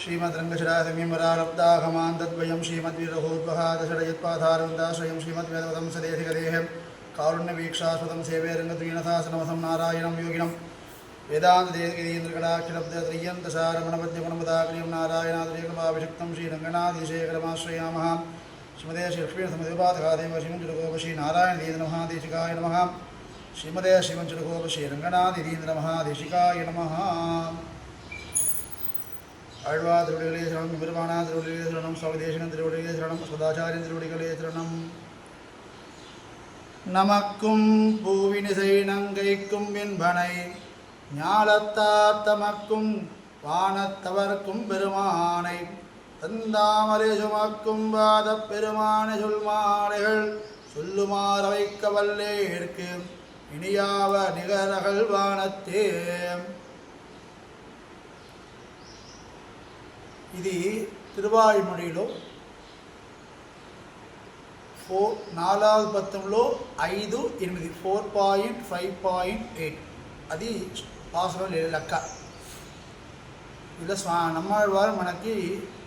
श्रीमद्रङ्गशरासमीमरारब्दाघमान्तद्वयं श्रीमद्वीरहोद्वहादषडयत्पाधारवन्दाश्रयं श्रीमद्वेदवदं सदेधिगदेहं कारुण्यवीक्षास्पदं सेवे रङ्गद्वीनथासनमसं नारायणं योगिनं वेदान्तदेवगिरीन्द्रकटाक्षरब्दत्रियन्तसारमणपद्यमणमुदाग्र्यं नारायणाद्रेकमाभिषक्तं श्रीरङ्गनाथीशेखरमाश्रयामः श्रीमदे श्रीलक्ष्मीसमुद्यपातकादेव श्रीमञ्जुलगोपश्रीनारायणदीन्द्रमहादेशिकाय नमः श्रीमदे श्रीमञ्जुलगोपश्रीरङ्गनाथीन्द्रमहादेशिकाय नमः आழ்வார் திருவடிகளே சரணம் பெருமானார் திருவடிகளே சரணம் சுவாமி தேசிகன் திருவடிகளே சரணம் சதாச்சாரியன் திருவடிகளே சரணம் நமக்கும் பூவினிசை நங்கைக்கும் விண்பனை ஞாலத்தார் தமக்கும் வானத்தவர்க்கும் பெருமானை தந்தாமரை சுமக்கும் வாத பெருமானை சொல்மாலைகள் சொல்லுமாற வைக்க வல்லேற்கு இனியாவ நிகரகள் வானத்தே. ఇది తిరువాయిమొழிలో 4వ పత్తంలో 5-8 4.5.8 అది పాసురం లెక్క. ఇలా నమ్మాళ్ళవారు మనకి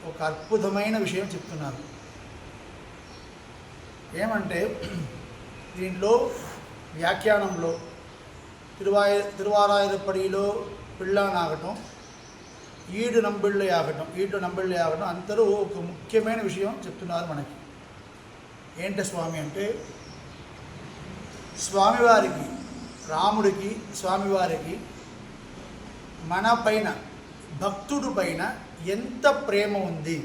ఒక అద్భుతమైన విషయం చెప్తున్నారు. ఏమంటే దీంట్లో వ్యాఖ్యానంలో తిరువారాయరపడిలో పిళ్ళనాగటం ఈడు నంబిళ్ళు ఆగటం అందరూ ఒక ముఖ్యమైన విషయం చెప్తున్నారు మనకి. ఏంటి స్వామి అంటే, స్వామివారికి రాముడికి స్వామివారికి మన పైన భక్తుడు పైన ఎంత ప్రేమ ఉంది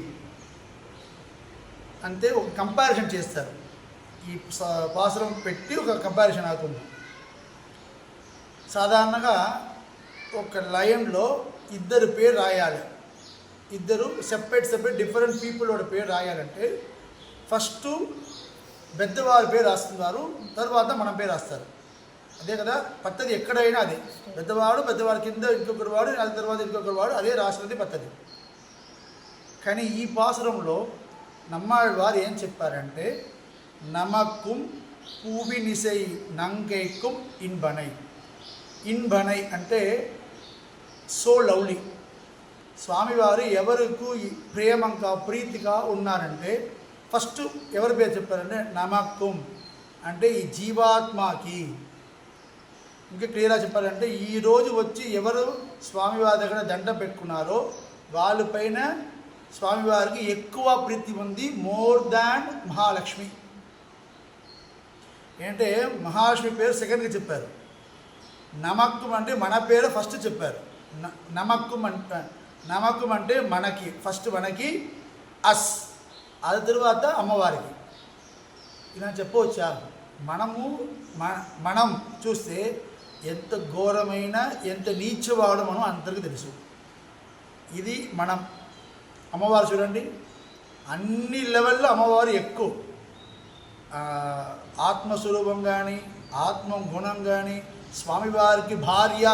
అంటే ఒక కంపారిజన్ చేస్తారు. ఈ పాసురం పెట్టి ఒక కంపారిజన్ అవుతుంది. సాధారణంగా ఒక లైన్లో ఇద్దరు పేరు రాయాలి, ఇద్దరు సెపరేట్ డిఫరెంట్ పీపుల్ వాడి పేరు రాయాలంటే ఫస్ట్ పెద్దవారి పేరు రాస్తున్నారు, తర్వాత మన పేరు రాస్తారు. అదే కదా పద్ధతి, ఎక్కడైనా అదే. పెద్దవాడి కింద ఇంకొకటి వాడు, అది తర్వాత ఇంకొకటి వాడు, అదే రాసినది పద్ధతి. కానీ ఈ పాసురంలో నమ్మాళ్ళవారు ఏం చెప్పారంటే, నమక్కుం పూవినిసై నంగైకుం ఇన్బనై అంటే సో లవ్లీ. స్వామివారు ఎవరికి ప్రేమంగా ప్రీతిగా ఉన్నారంటే ఫస్ట్ ఎవరి పేరు చెప్పారంటే నమక్కుం అంటే ఈ జీవాత్మకి. ఇంకా క్లియర్గా చెప్పాలంటే ఈరోజు వచ్చి ఎవరు స్వామివారి దగ్గర దండం పెట్టుకున్నారో వాళ్ళపైన స్వామివారికి ఎక్కువ ప్రీతి ఉంది, మోర్ దాన్ మహాలక్ష్మి. ఏంటంటే మహాలక్ష్మి పేరు సెకండ్గా చెప్పారు, నమక్కుం అంటే మన పేరు ఫస్ట్ చెప్పారు. నమక్కుం అంటే మనకి ఫస్ట్, మనకి అస్, అది తరువాత అమ్మవారికి. ఇలా చెప్పవచ్చా? మనం చూస్తే ఎంత ఘోరమైన ఎంత నీచవాడు మనం అందరికీ తెలుసు. ఇది మనం అమ్మవారు చూడండి, అన్ని లెవెల్లో అమ్మవారు ఎక్కువ. ఆత్మస్వరూపం కానీ ఆత్మగుణం కానీ స్వామివారికి భార్య,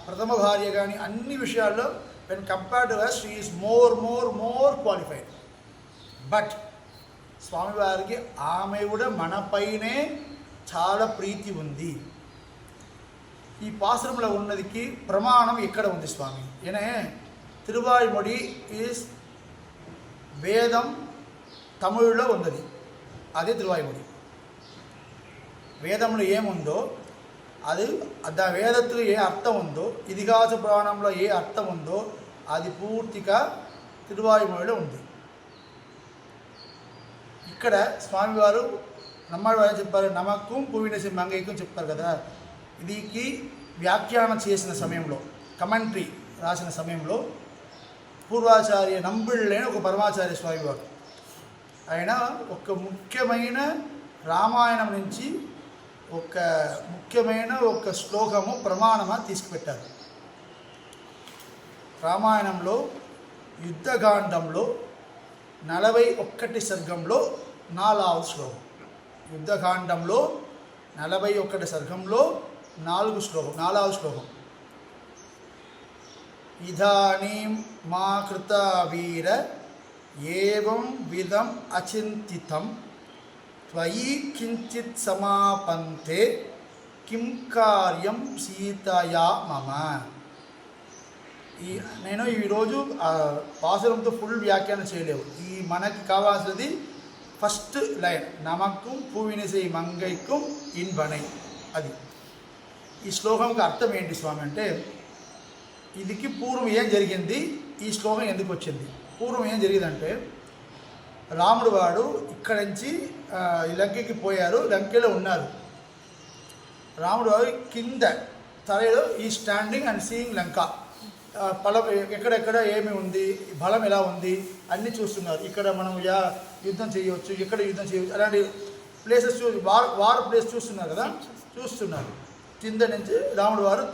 ప్రథమ భార్య కానీ అన్ని విషయాల్లో when compared to her she is more qualified. But స్వామివారికి ఆమె కూడా మనపైనే చాలా ప్రీతి ఉంది. ఈ పాసురంలో ఉన్నదికి ప్రమాణం ఎక్కడ ఉంది స్వామి? ఏనే తిరువాయిమొడి ఈజ్ వేదం, తమిళ్లో ఉన్నది, అదే తిరువాయిమొడి. వేదంలో ఏముందో అది వేదత్తులు ఏ అర్థం ఉందో, ఇతిహాస పురాణంలో ఏ అర్థం ఉందో అది పూర్తిగా తిరువాయిమొழிలో ఉంది. ఇక్కడ స్వామివారు నమ్మవారు చెప్పారు, నమక్కుం పూవినిసై మంగైకుం చెప్పారు కదా. ఇదికి వ్యాఖ్యానం చేసిన సమయంలో, కమెంట్రీ రాసిన సమయంలో పూర్వాచార్య నంబిళ్ళైన ఒక పరమాచార్య స్వామివారు ఆయన ఒక ముఖ్యమైన రామాయణం నుంచి ఒక ముఖ్యమైన ఒక శ్లోకము ప్రమాణమా తీసుకుపెట్టారు. రామాయణంలో యుద్ధకాండంలో 41 సర్గంలో 4వ శ్లోకం. యుద్ధకాండంలో 41 సర్గంలో 4వ శ్లోకం. ఇదానీం మా కృత వీర ఏవం విధం అచింతితం త్వయి కించిత్ సమాపంతే కిం కార్యం సీతయా మమ. నేను ఈరోజు పాసురంతో ఫుల్ వ్యాఖ్యానం చేయలేవు. మనకి కావాల్సినది ఫస్ట్ లైన్, నమక్కుం పూవినిసై మంగైక్కుం ఇన్ బనై. అది ఈ శ్లోకంకి అర్థం ఏంటి స్వామి అంటే, ఇదికి పూర్వం ఏం జరిగింది, ఈ శ్లోకం ఎందుకు వచ్చింది. పూర్వం ఏం జరిగిందంటే, రాముడు వాడు ఇక్కడి నుంచి లంకకి పోయారు, లంకలో ఉన్నారు. రాముడు వాడు కింద తలలో ఈ స్టాండింగ్ అండ్ సీయింగ్ లంక, బలం ఎక్కడెక్కడ ఏమి ఉంది, బలం ఎలా ఉంది అన్నీ చూస్తున్నారు. ఇక్కడ మనం యుద్ధం చేయవచ్చు, ఎక్కడ యుద్ధం చేయవచ్చు, అలాంటి ప్లేసెస్ వార్ ప్లేస్ చూస్తున్నారు కదా, చూస్తున్నారు. కింద నుంచి రాముడు వారు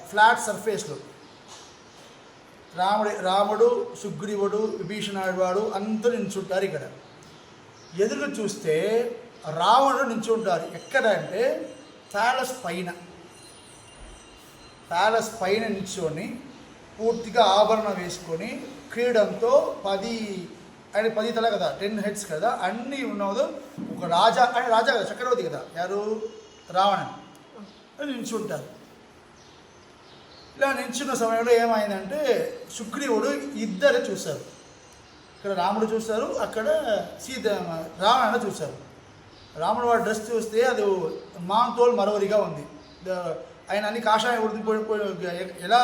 ఫ్లాట్ సర్ఫేస్లో రాముడు సుగ్రీవుడు విభీషణుడు వాడు అందరూ నించుంటారు. ఇక్కడ ఎదురు చూస్తే రావణుడు నించుంటారు. ఎక్కడ అంటే ప్యాలెస్ పైన నిల్చొని పూర్తిగా ఆభరణం వేసుకొని క్రీడంతో 10 తల కదా, 10 హెడ్స్ కదా, అన్నీ ఉన్నదో ఒక రాజా కదా, చక్రవర్తి కదా, యారు రావణుడు నిల్చుంటారు. ఇలా నిల్చున్న సమయంలో ఏమైందంటే, సుగ్రీవుడు ఇద్దరు చూశారు. ఇక్కడ రాముడు చూశారు, అక్కడ రావణ చూశారు. రాముడు వాడు డ్రెస్ చూస్తే అది మాంతోల్ మరవరిగా ఉంది. ఆయన అన్ని కాషాయం ఎలా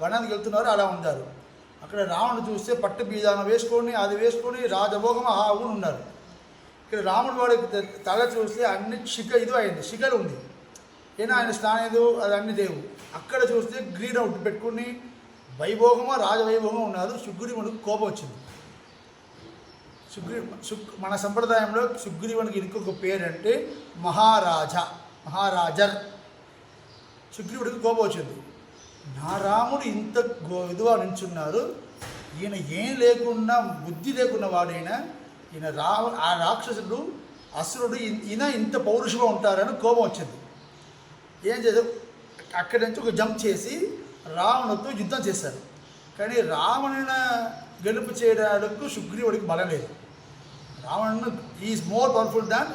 వనానికి వెళ్తున్నారో అలా ఉన్నారు. అక్కడ రావణుడు చూస్తే పట్టు బీజానం వేసుకొని అది వేసుకొని రాజభోగం ఆవును ఉన్నారు. ఇక్కడ రాముడు వాడి తల చూస్తే అన్ని ఇది అయింది, శిఖలు ఉంది. ఏనా ఆయన స్నానం అది అన్ని లేవు. అక్కడ చూస్తే గ్రీన్ అవుట్ పెట్టుకుని వైభోగమో రాజవైభోగం ఉన్నారు. సుగ్రీవునికి కోపం వచ్చింది. మన సంప్రదాయంలో సుగ్రీవునికి ఇంకొక పేరు అంటే మహారాజర్. సుగ్రీవుడికి కోపం వచ్చింది. నా రాముడు ఇంత ఇదిగా నించున్నారు, ఈయన ఏం లేకుండా బుద్ధి లేకున్న వాడైనా, ఈయన ఆ రాక్షసుడు అసురుడు ఈయన ఇంత పౌరుషంగా ఉంటారని కోపం వచ్చింది. ఏం చేశారు, అక్కడి నుంచి ఒక జంప్ చేసి రావణుడితో యుద్ధం చేశారు. కానీ రావణుని గెలుపు చేయడానికి సుగ్రీవుడికి బలం లేదు. రావణుడు is more powerful than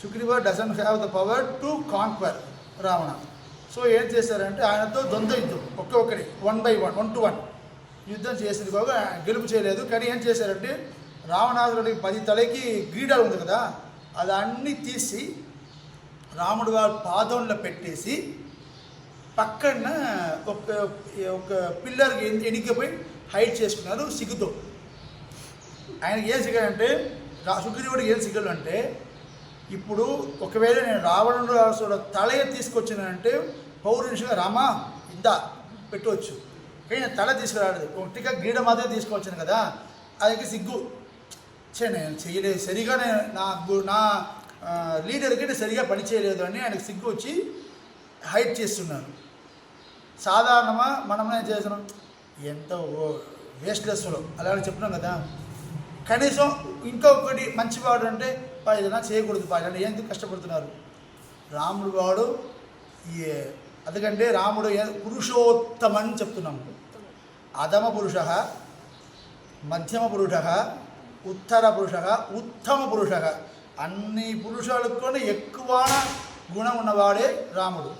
Sugriva doesn't have the power to conquer Ravana. So ఏం చేశారంటే, ఆయనతో ద్వంద్వ యుద్ధం ఒక్కొక్కరి 1 by 1 యుద్ధం చేసింది బాగా, గెలుపు చేయలేదు. కానీ ఏం చేశారంటే, రావణాసురుడికి 10 తలకి గ్రీడాలు ఉంది కదా, అది అన్నీ తీసి రాముడు వారి పాదంలో పెట్టేసి పక్కన ఒక పిల్లర్కి ఎనికిపోయి హైట్ చేసుకున్నారు సిగ్గుతో. ఆయనకి ఏం సిగ్గాలంటే, సుగ్రీవుడికి ఏం సిగ్గులు అంటే, ఇప్పుడు ఒకవేళ నేను రావణుడు తలయ తీసుకొచ్చినంటే పౌరుషంగా రామా ఇందా పెట్టవచ్చు. కానీ నేను తల తీసుకురాలేదు, ఒకటిగా గ్రీడ మాత్రమే తీసుకొచ్చాను కదా, అది సిగ్గు. నేను చేయలేదు సరిగా, నా లీడర్కి నేను సరిగా పని చేయలేదు అని ఆయనకు సిగ్గు వచ్చి హైట్ చేస్తున్నారు. సాధారణంగా మనం ఏం చేస్తున్నాం, ఎంత వేస్ట్లెస్లో అలాగే చెప్తున్నాం కదా. కనీసం ఇంకొకటి మంచివాడు అంటే ఏదైనా చేయకూడదు, పాయన ఎందుకు కష్టపడుతున్నారు. రాముడు వాడు అందుకంటే రాముడు పురుషోత్తమని చెప్తున్నాము. అధమ పురుష, మధ్యమ పురుష, ఉత్తర పురుష, ఉత్తమ పురుష, అన్ని పురుషాలకు ఎక్కువ గుణం ఉన్నవాడే రాముడు.